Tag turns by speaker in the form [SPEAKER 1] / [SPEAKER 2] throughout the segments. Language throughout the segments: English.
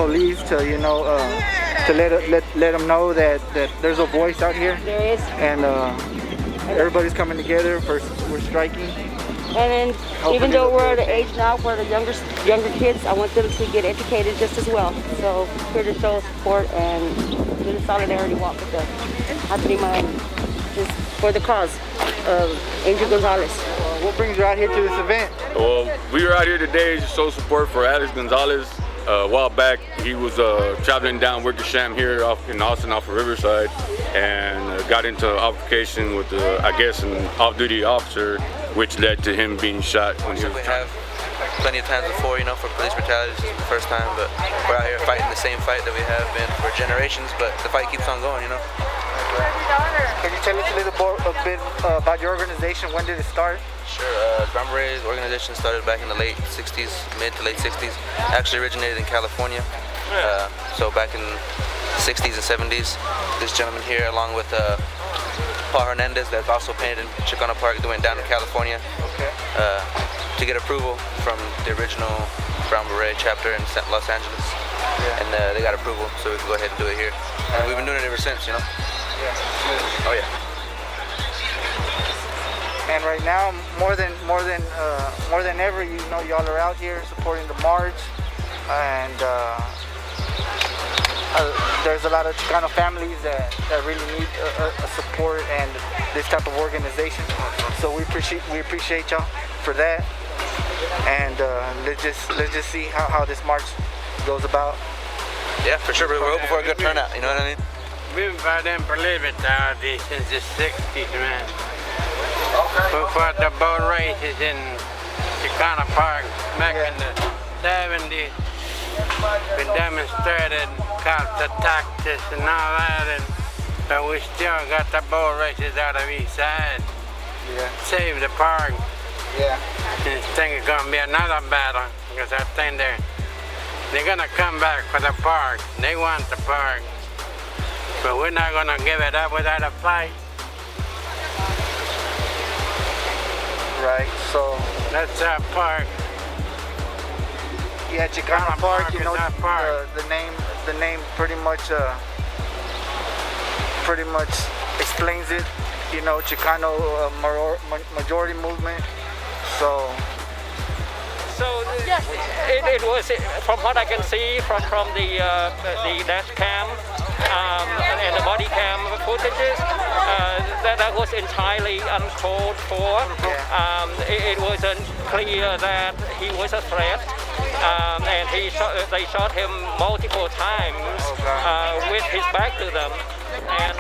[SPEAKER 1] police to to let them know that there's a voice out here.
[SPEAKER 2] There is.
[SPEAKER 1] And everybody's coming together. We're striking.
[SPEAKER 2] And then, even though we're at the age now for the younger kids, I want them to get educated just as well. So here to show support and do the solidarity walk with the happening mind, just for the cause of Angel Gonzalez.
[SPEAKER 1] What brings you out here to this event?
[SPEAKER 3] Well, we were out here today to show support for Alex Gonzalez. A while back, he was traveling down Wickersham here in Austin off of Riverside, and got into altercation with, I guess, an off-duty officer, which led to him being shot when he was
[SPEAKER 4] We have plenty of times before, for police brutality. This is the first time, but we're out here fighting the same fight that we have been for generations, but the fight keeps on going,
[SPEAKER 1] Can you tell us a bit about your organization? When did it start?
[SPEAKER 4] Sure. Brown Berets organization started back in the late 60s, mid to late 60s. Actually originated in California. So back in the 60s and 70s, this gentleman here, along with Paul Hernandez, that's also painted in Chicano Park, went down to California to get approval from the original Brown Beret chapter in Los Angeles. And they got approval, so we could go ahead and do it here. And we've been doing it ever since, Oh yeah.
[SPEAKER 1] And right now, more than ever, y'all are out here supporting the march, and there's a lot of Chicano families that really need a support and this type of organization. So we appreciate y'all for that, and let's just see how this march goes about.
[SPEAKER 4] Yeah, for sure. We're hoping for a good turnout. You know what I mean?
[SPEAKER 5] We've been fighting for liberty since the 60s, man. We fought the boat races in Chicano Park back in the 70s. We demonstrated, cops attacked us and all that, but we still got the boat races out of each side. Save the park. And this thing is gonna be another battle, because I think they're gonna come back for the park. They want the park. But we're not gonna give it up without a fight.
[SPEAKER 1] Right, so
[SPEAKER 5] that's our park.
[SPEAKER 1] Yeah, Chicano Park. The name pretty much explains it. Chicano majority movement. So
[SPEAKER 6] it was, from what I can see from the dash cam and the body cam footages, that was entirely uncalled for. It wasn't clear that he was a threat, and they shot him multiple times with his back to them, and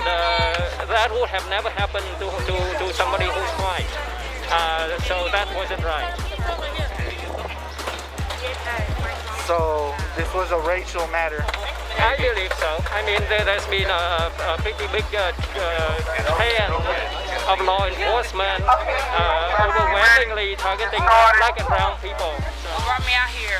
[SPEAKER 6] that would have never happened to somebody who's white. So that wasn't right.
[SPEAKER 1] So this was a racial matter.
[SPEAKER 6] I believe so. I mean, there's been a pretty big trend of law enforcement overwhelmingly targeting black and brown people.
[SPEAKER 7] What brought me out here?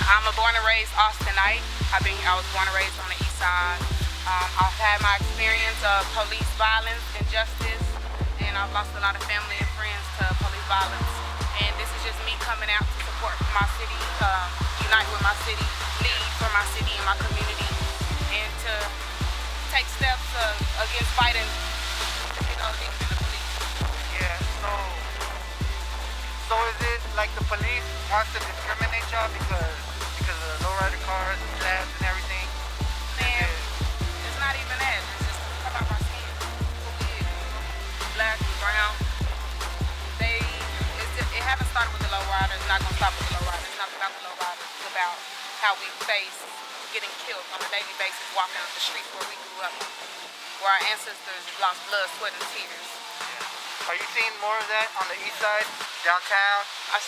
[SPEAKER 7] I'm a born and raised Austinite. I was born and raised on the east side. I've had my experience of police violence, injustice, and I've lost a lot of family and friends to police violence. And this is just me coming out to support my city, unite with my city, lead for my city and my community, and to take steps against fighting, things in the police.
[SPEAKER 1] Yeah. So is it like the police wants to discriminate y'all because of the lowrider cars and stabs and everything?
[SPEAKER 7] Man, it's not even that. It's just about my skin. Who is black, brown? It haven't started with the lowrider. It's not going to stop with the lowrider. It's not about the lowrider. It's about how we face getting killed on a daily basis, walking up the streets where we grew up, where our ancestors lost blood, sweat, and tears.
[SPEAKER 1] Are you seeing more of that on the east side, downtown,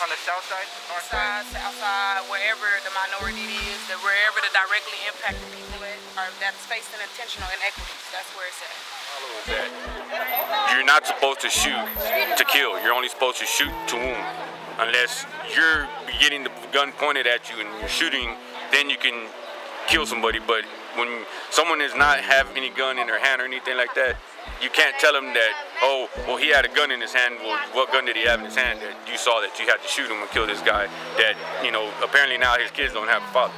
[SPEAKER 1] on the south side, north
[SPEAKER 7] side, south side, wherever the minority is, wherever the directly impacted people that's facing intentional inequities, that's where it's at.
[SPEAKER 3] You're not supposed to shoot to kill. You're only supposed to shoot to wound. Unless you're getting the gun pointed at you and you're shooting, then you can kill somebody. But when someone does not have any gun in their hand or anything like that, you can't tell them that, oh, well, he had a gun in his hand. Well, what gun did he have in his hand that you saw that you had to shoot him and kill this guy that, apparently now his kids don't have a father.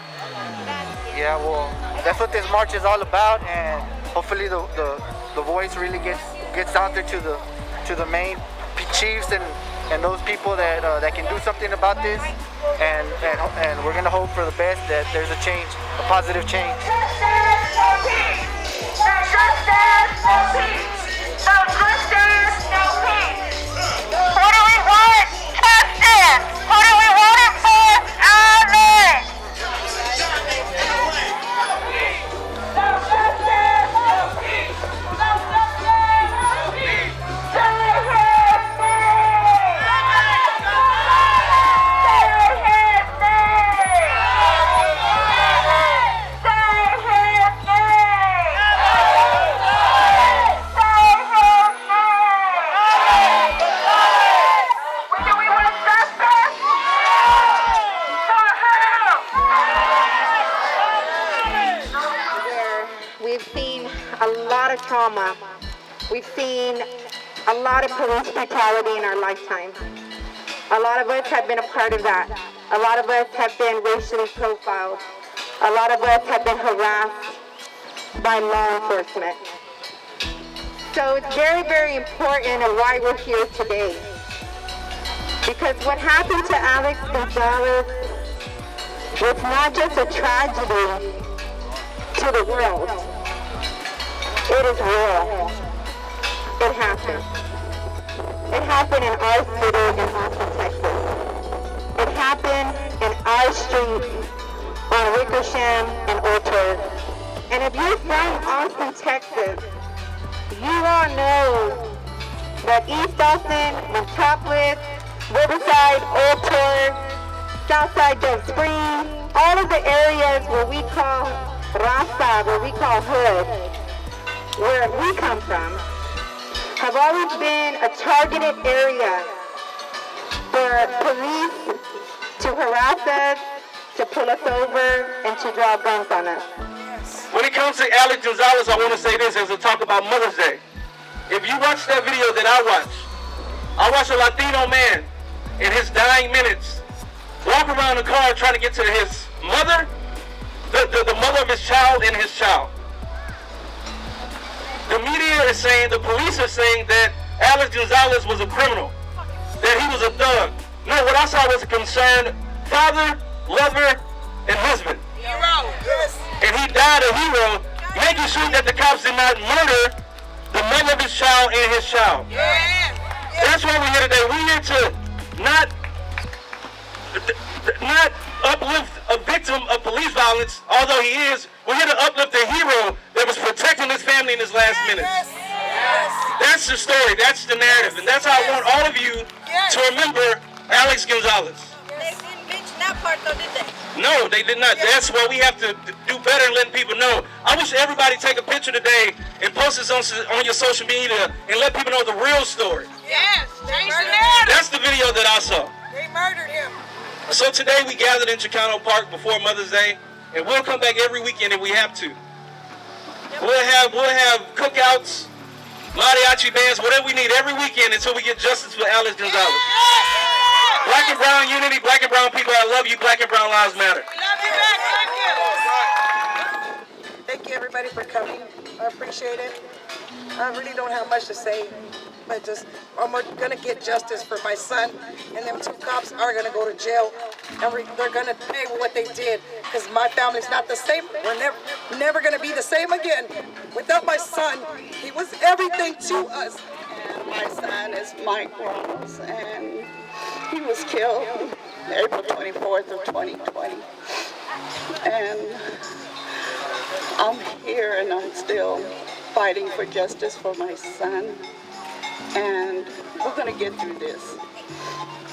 [SPEAKER 1] Yeah, well, that's what this march is all about, and hopefully the voice really gets out there to the main chiefs and those people that can do something about this, and we're gonna hope for the best, that there's a change, a positive change.
[SPEAKER 8] What do we want? Justice! Who do we want it for? Amen! We've seen a lot of trauma. We've seen a lot of police brutality in our lifetime. A lot of us have been a part of that. A lot of us have been racially profiled. A lot of us have been harassed by law enforcement. So it's very, very important and why we're here today. Because what happened to Alex Gonzalez was not just a tragedy to the world. It is real. It happened. It happened in our city in Austin, Texas. It happened in our streets on Wickersham and Orchard. And if you're from Austin, Texas, you all know that East Austin, Metropolis, Riverside, Orchard, Southside Dove Spring, all of the areas where we call Raza, where we call hood, where we come from, have always been a targeted area for police to harass us, to pull us over, and to draw guns on us.
[SPEAKER 9] When it comes to Alex Gonzalez, I want to say this as a talk about Mother's Day. If you watch that video that I watched a Latino man in his dying minutes walk around the car trying to get to his mother, the mother of his child and his child. The media is saying, the police are saying that Alex Gonzalez was a criminal, that he was a thug. No, what I saw was a concerned father, lover, and husband.
[SPEAKER 7] Hero. Yes.
[SPEAKER 9] And he died a hero, making sure that the cops did not murder the mother of his child and his child.
[SPEAKER 7] Yeah.
[SPEAKER 9] That's why we're here today. We're here to not uplift a victim of police violence, although he is. We're here to uplift a hero that was protecting his family in his last minutes.
[SPEAKER 7] Yes.
[SPEAKER 9] That's the story, that's the narrative, and that's how I want all of you to remember Alex Gonzalez.
[SPEAKER 8] They didn't mention that part though, did they?
[SPEAKER 9] No, they did not. That's why we have to do better and letting people know. I wish everybody take a picture today and post this on your social media and let people know the real story.
[SPEAKER 7] Yes. Change the narrative.
[SPEAKER 9] That's the video that I saw.
[SPEAKER 7] They murdered him.
[SPEAKER 9] So today we gathered in Chicano Park before Mother's Day, and we'll come back every weekend if we have to. We'll have cookouts, mariachi bands, whatever we need every weekend until we get justice for Alex Gonzalez. Black and brown unity, black and brown people, I love you, black and brown lives matter.
[SPEAKER 7] Love you back. Thank you.
[SPEAKER 10] Thank you everybody for coming. I appreciate it. I really don't have much to say, but I'm gonna get justice for my son, and them two cops are gonna go to jail, and they're gonna pay what they did, because my family's not the same. We're never gonna be the same again. Without my son, he was everything to us.
[SPEAKER 11] And my son is Mike Ramos, and he was killed April 24th of 2020. And I'm here and I'm still fighting for justice for my son. And we're gonna get through this.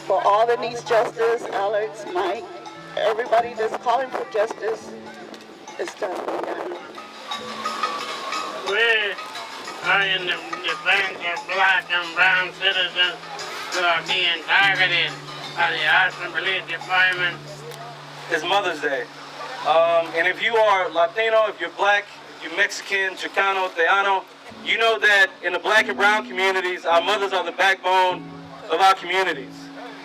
[SPEAKER 11] For all that needs justice, Alex, Mike, everybody that's calling for justice, it's done.
[SPEAKER 5] We are in the defense of black and brown citizens who are being targeted by the Austin Police Department.
[SPEAKER 9] It's Mother's Day. And if you are Latino, if you're black, if you're Mexican, Chicano, Teano, you know that in the black and brown communities, our mothers are the backbone of our communities.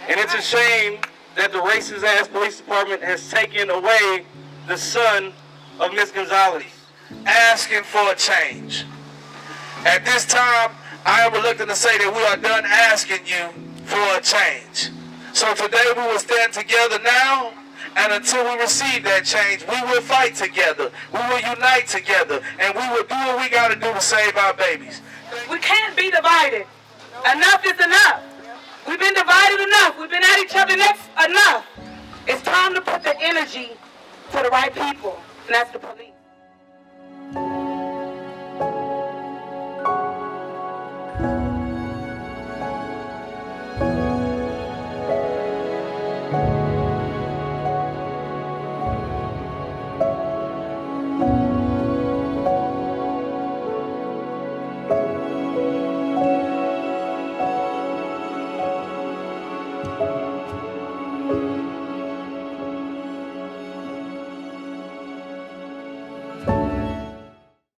[SPEAKER 9] And it's a shame that the racist ass police department has taken away the son of Ms. Gonzalez, asking for a change. At this time, I am reluctant to say that we are done asking you for a change. So today we will stand together now, and until we receive that change, we will fight together, we will unite together, and we will do what we got to do to save our babies.
[SPEAKER 12] We can't be divided. Enough is enough. We've been divided enough. We've been at each other next enough. It's time to put the energy to the right people, and that's the police.